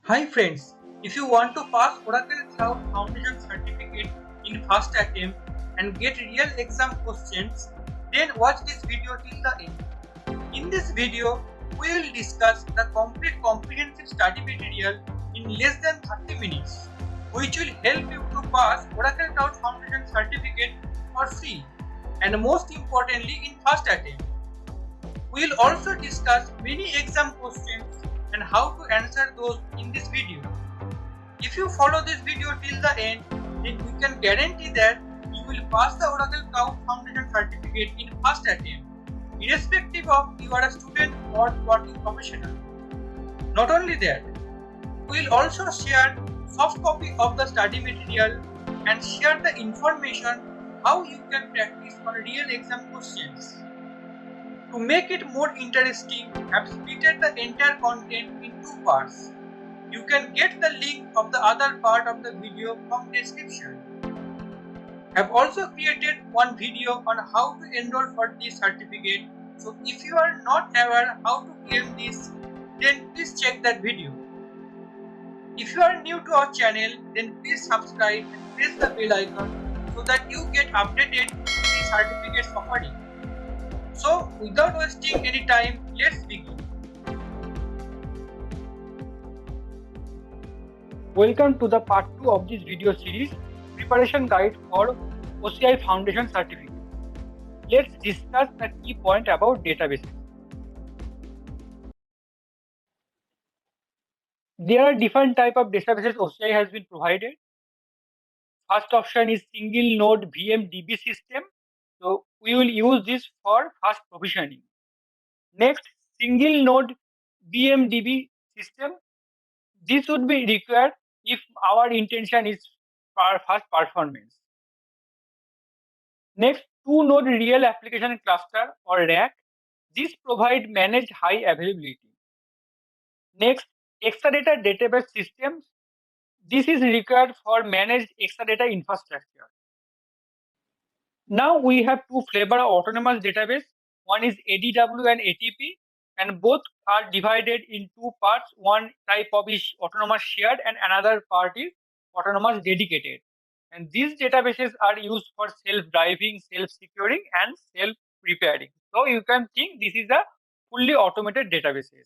Hi friends, if you want to pass Oracle Cloud Foundation certificate in first attempt and get real exam questions, then watch this video till the end. In this video, we will discuss the complete comprehensive study material in less than 30 minutes, which will help you to pass Oracle Cloud Foundation certificate for free and most importantly in first attempt. We will also discuss many exam questions and how to answer those in this video. If you follow this video till the end, then we can guarantee that you will pass the Oracle Cloud Foundation certificate in first attempt, irrespective of you are a student or working professional. Not only that, we will also share soft copy of the study material and share the information how you can practice on real exam questions. To make it more interesting, I have split the entire content in two parts. You can get the link of the other part of the video from description. I have also created one video on how to enroll for this certificate. So if you are not aware how to claim this, then please check that video. If you are new to our channel, then please subscribe and press the bell icon so that you get updated with the certificates offering. So without wasting any time, let's begin. Welcome to the part 2 of this video series, Preparation Guide for OCI Foundation Certificate. Let's discuss the key point about databases. There are different type of databases OCI has been provided. First option is single node VMDB system. So we will use this for fast provisioning. Next, single node VMDB system. This would be required if our intention is for fast performance. Next, two node real application cluster or RAC. This provide managed high availability. Next, Exadata database systems. This is required for managed Exadata infrastructure. Now we have two flavor of autonomous database. One is ADW and ATP, and both are divided in two parts. One type of is autonomous shared and another part is autonomous dedicated. And these databases are used for self-driving, self-securing and self-repairing. So you can think this is a fully automated databases.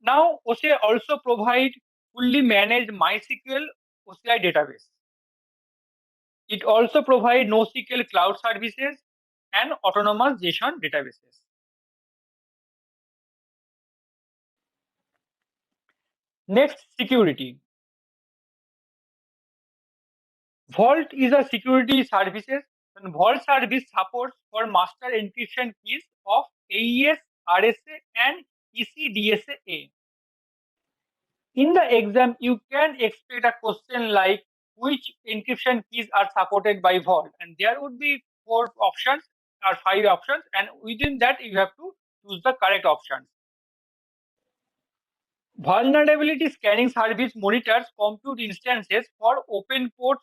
Now OCI also provide fully managed MySQL OCI database. It also provides NoSQL cloud services and autonomous JSON databases. Next, security. Vault is a security services, and Vault service supports for master encryption keys of AES, RSA, and ECDSA. In the exam, you can expect a question like which encryption keys are supported by Vault, and there would be 4 options or 5 options, and within that you have to choose the correct options. Vulnerability scanning service monitors compute instances for open ports,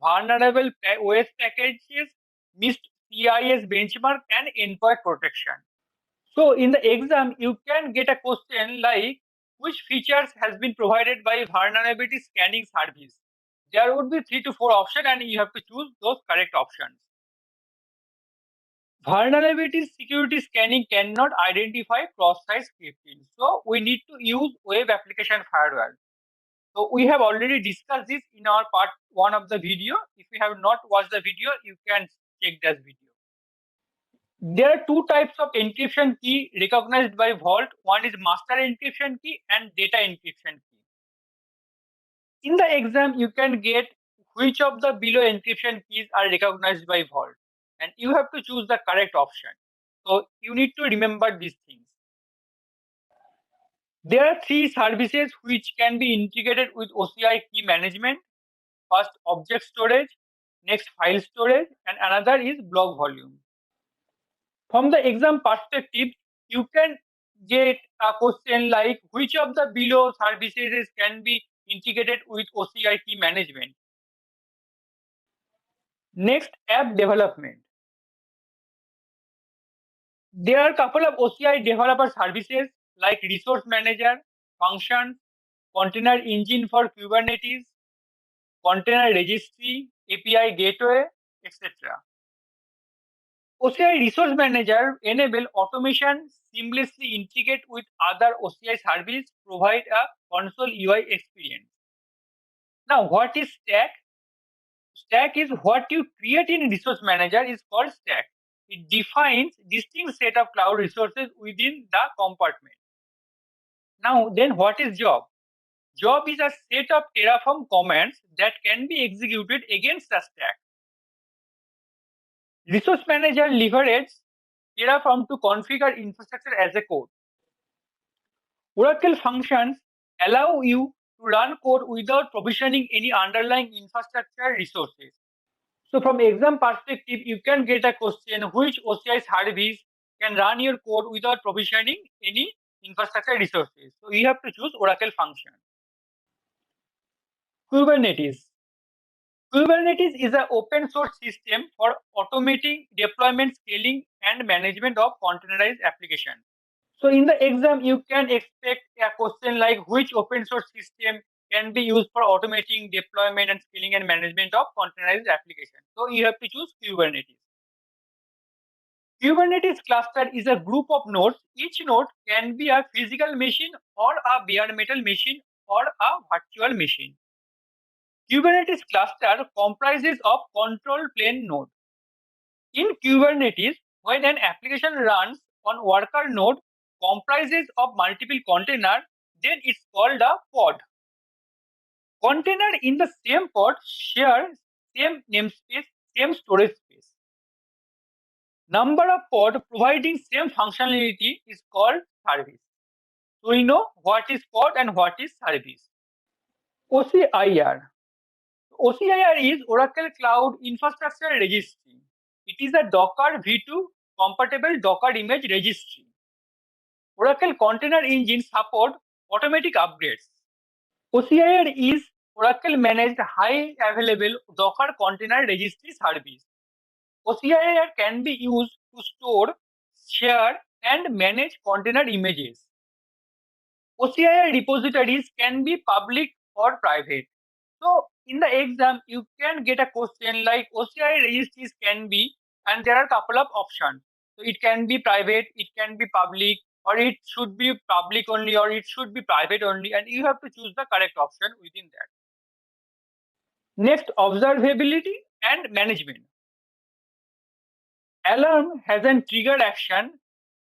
vulnerable OS packages, missed CIS benchmark, and endpoint protection. So in the exam, you can get a question like which features has been provided by vulnerability scanning service. There would be 3 to 4 options and you have to choose those correct options. Vulnerability security scanning cannot identify cross-site scripting. So we need to use web application firewall. So we have already discussed this in our part 1 of the video. If you have not watched the video, you can check that video. There are two types of encryption key recognized by Vault. One is master encryption key and data encryption key. In the exam, you can get which of the below encryption keys are recognized by Vault, and you have to choose the correct option. So you need to remember these things. There are 3 services which can be integrated with OCI key management. First, object storage, next file storage, and another is block volume. From the exam perspective, you can get a question like which of the below services can be integrated with OCI key management. Next, app development. There are a couple of OCI developer services like resource manager, functions, container engine for Kubernetes, container registry, API gateway, etc. OCI Resource Manager enable automation, seamlessly integrate with other OCI service, provide a console UI experience. Now, what is stack? Stack is what you create in Resource Manager is called stack. It defines distinct set of cloud resources within the compartment. Now, then what is job? Job is a set of Terraform commands that can be executed against the stack. Resource Manager leverages Terraform to configure infrastructure as a code. Oracle functions allow you to run code without provisioning any underlying infrastructure resources. So from exam perspective, you can get a question which OCI service can run your code without provisioning any infrastructure resources. So you have to choose Oracle function. Kubernetes. Kubernetes is an open source system for automating deployment, scaling, and management of containerized applications. So in the exam, you can expect a question like which open source system can be used for automating deployment and scaling and management of containerized applications. So you have to choose Kubernetes. Kubernetes cluster is a group of nodes. Each node can be a physical machine or a bare metal machine or a virtual machine. Kubernetes cluster comprises of control plane node. In Kubernetes, when an application runs on worker node comprises of multiple containers, then it's called a pod. Container in the same pod share same namespace, same storage space. Number of pod providing same functionality is called service. So we know what is pod and what is service. OCIR. OCIR is Oracle Cloud Infrastructure Registry. It is a Docker V2 compatible Docker image registry. Oracle Container Engine support automatic upgrades. OCIR is Oracle managed high available Docker container registry service. OCIR can be used to store, share, and manage container images. OCIR repositories can be public or private. So in the exam, you can get a question like OCIR registries can be, and there are a couple of options. So it can be private, it can be public, or it should be public only, or it should be private only, and you have to choose the correct option within that. Next, observability and management. Alarm has a triggered action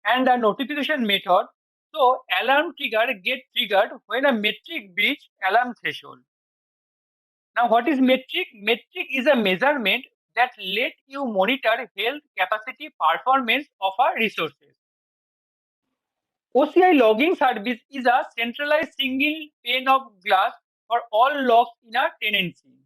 and a notification method. So alarm trigger get triggered when a metric breach alarm threshold. Now what is metric? Metric is a measurement that let you monitor health, capacity, performance of our resources. OCI logging service is a centralized single pane of glass for all logs in a tenancy.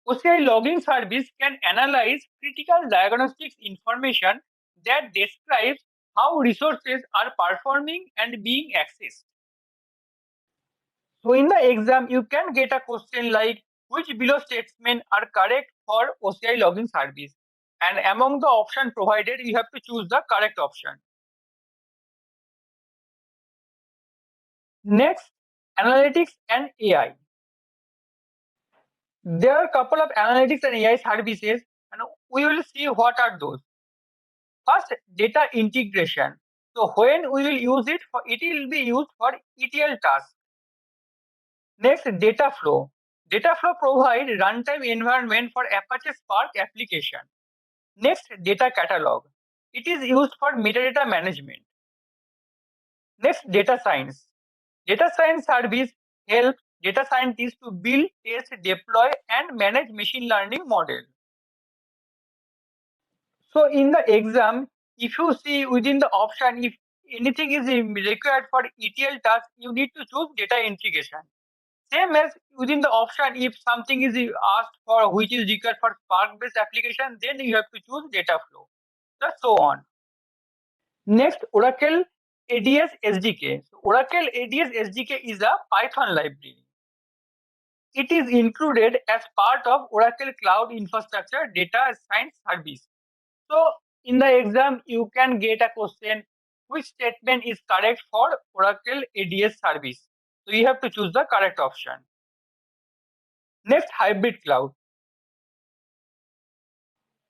OCI logging service can analyze critical diagnostics information that describes how resources are performing and being accessed. So in the exam, you can get a question like which below statements are correct for OCI logging service? And among the options provided, you have to choose the correct option. Next, analytics and AI. There are a couple of analytics and AI services, and we will see what are those. First, data integration. So when we will use it, it will be used for ETL tasks. Next, data flow. Data flow provides runtime environment for Apache Spark application. Next, data catalog. It is used for metadata management. Next, data science. Data science service helps data scientists to build, test, deploy, and manage machine learning model. So in the exam, if you see within the option, if anything is required for ETL task, you need to choose data integration. Same as within the option, if something is asked for which is required for Spark-based application, then you have to choose data flow. So on. Next, Oracle ADS SDK. So Oracle ADS SDK is a Python library. It is included as part of Oracle Cloud Infrastructure Data Science Service. So in the exam, you can get a question which statement is correct for Oracle ADS service. So you have to choose the correct option. Next, hybrid cloud.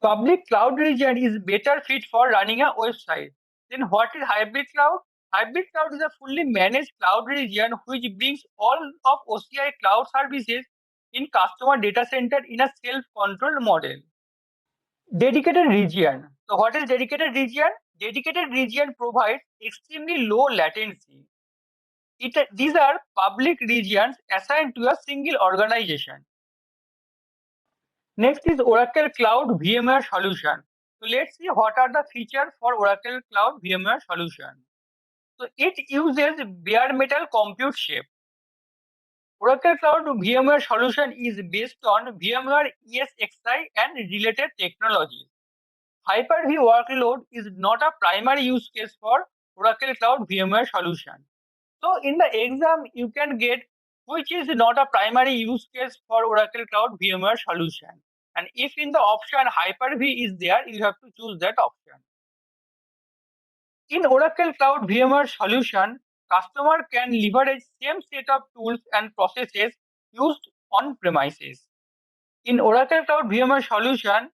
Public cloud region is better fit for running a website. Then what is hybrid cloud? Hybrid cloud is a fully managed cloud region which brings all of OCI cloud services in customer data center in a self-controlled model. Dedicated region. So what is dedicated region? Dedicated region provides extremely low latency. These are public regions assigned to a single organization. Next is Oracle Cloud VMware solution. So let's see what are the features for Oracle Cloud VMware solution. So it uses bare metal compute shape. Oracle Cloud VMware solution is based on VMware ESXi and related technologies. Hyper-V workload is not a primary use case for Oracle Cloud VMware solution. So in the exam, you can get which is not a primary use case for Oracle Cloud VMware solution. And if in the option Hyper-V is there, you have to choose that option. In Oracle Cloud VMware solution, customer can leverage same set of tools and processes used on premises. In Oracle Cloud VMware solution,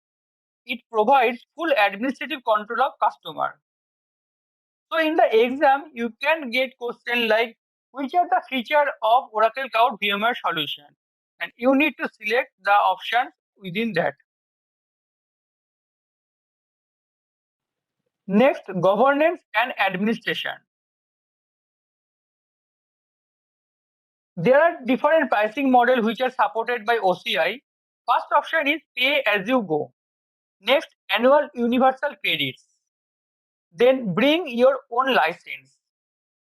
it provides full administrative control of customer. So in the exam, you can get question like which are the feature of Oracle Cloud VMware solution, and you need to select the options within that. Next, governance and administration. There are different pricing models which are supported by OCI. First option is pay as you go. Next, annual universal credits. Then bring your own license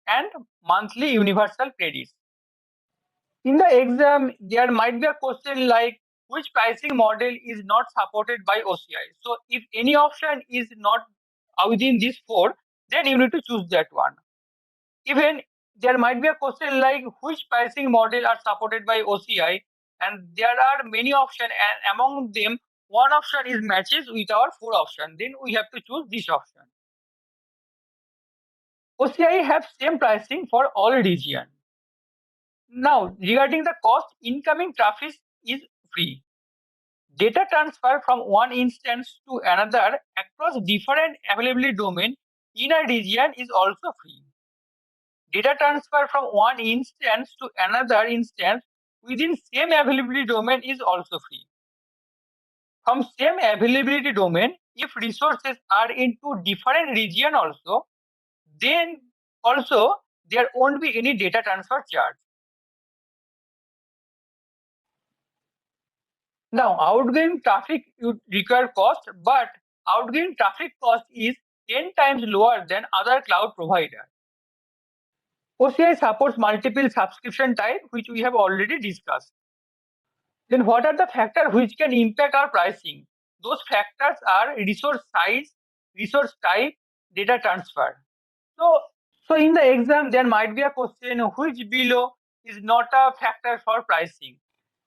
and monthly universal credits. In the exam, there might be a question like which pricing model is not supported by OCI. So if any option is not within these four, then you need to choose that one. Even there might be a question like which pricing model are supported by OCI, and there are many options, and among them, one option is matches with our four option. Then we have to choose this option. OCI have same pricing for all region. Now, regarding the cost, incoming traffic is free. Data transfer from one instance to another across different availability domain in a region is also free. Data transfer from one instance to another instance within same availability domain is also free. From same availability domain, if resources are into different region also, then also there won't be any data transfer charge. Now, outgoing traffic would require cost, but outgoing traffic cost is 10 times lower than other cloud provider. OCI supports multiple subscription type, which we have already discussed. Then what are the factors which can impact our pricing? Those factors are resource size, resource type, data transfer. So in the exam, there might be a question which below is not a factor for pricing.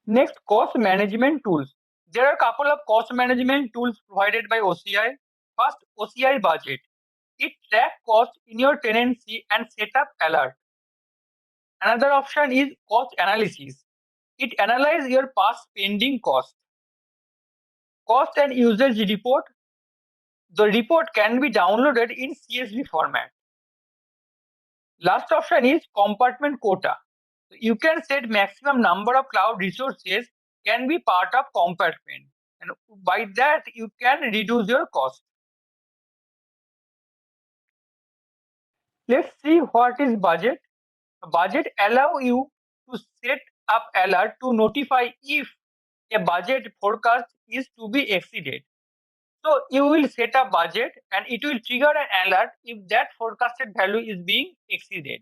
Next, cost management tools. There are a couple of cost management tools provided by OCI. First, OCI budget. It tracks cost in your tenancy and set up alert. Another option is cost analysis. It analyzes your past spending cost. Cost and usage report. The report can be downloaded in CSV format. Last option is compartment quota. You can set maximum number of cloud resources can be part of compartment, and by that you can reduce your cost. Let's see what is budget. Budget allow you to set up alert to notify if a budget forecast is to be exceeded. So you will set a budget and it will trigger an alert if that forecasted value is being exceeded.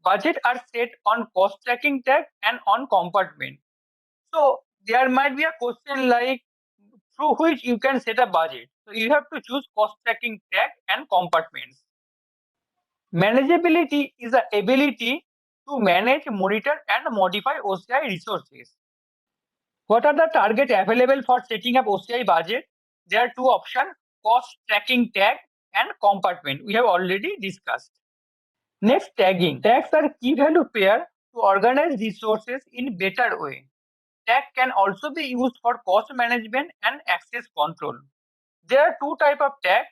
Budget are set on cost tracking tag and on compartment. So there might be a question like through which you can set a budget. So you have to choose cost tracking tag and compartments. Manageability is the ability to manage, monitor, and modify OCI resources. What are the target available for setting up OCI budget? There are two options, cost tracking tag and compartment. We have already discussed. Next, tagging. Tags are key value pair to organize resources in better way. Tag can also be used for cost management and access control. There are two types of tags.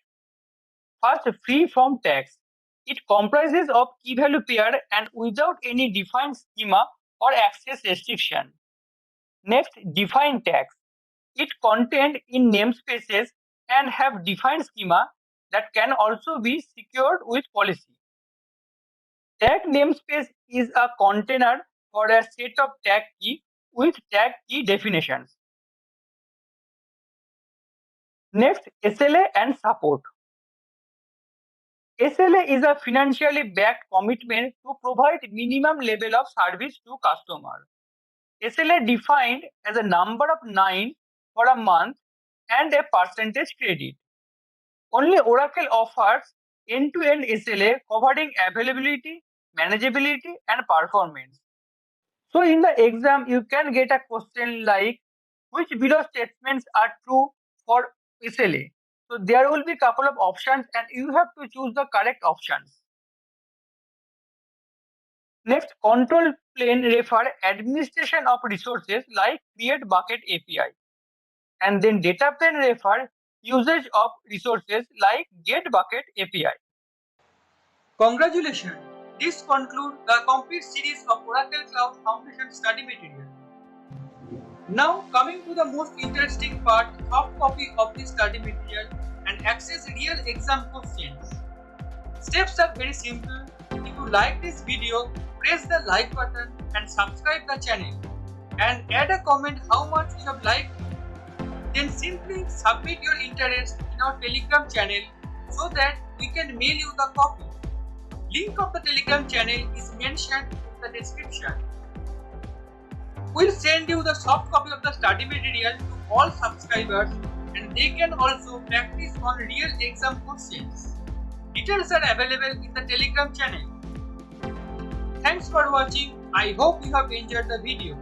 First, free form tags. It comprises of key value pair and without any defined schema or access restriction. Next, defined tags. It contained in namespaces and have defined schema that can also be secured with policy. Tag namespace is a container for a set of tag key with tag key definitions. Next, SLA and support. SLA is a financially backed commitment to provide minimum level of service to customer. SLA defined as a number of 9 for a month and a percentage credit. Only Oracle offers end-to-end SLA covering availability, manageability, and performance. So in the exam, you can get a question like, which below statements are true for SLA? So there will be a couple of options and you have to choose the correct options. Next, control plane refer administration of resources like create bucket API. And then data plane refer usage of resources like get bucket API. Congratulations! This concludes the complete series of Oracle Cloud Foundation study material. Now coming to the most interesting part, soft copy of this study material and access real exam questions. Steps are very simple. If you like this video, press the like button and subscribe the channel and add a comment how much you have liked it. Then simply submit your interest in our Telegram channel so that we can mail you the copy. Link of the Telegram channel is mentioned in the description. We'll send you the soft copy of the study material to all subscribers and they can also practice on real exam questions. Details are available in the Telegram channel. Thanks for watching. I hope you have enjoyed the video.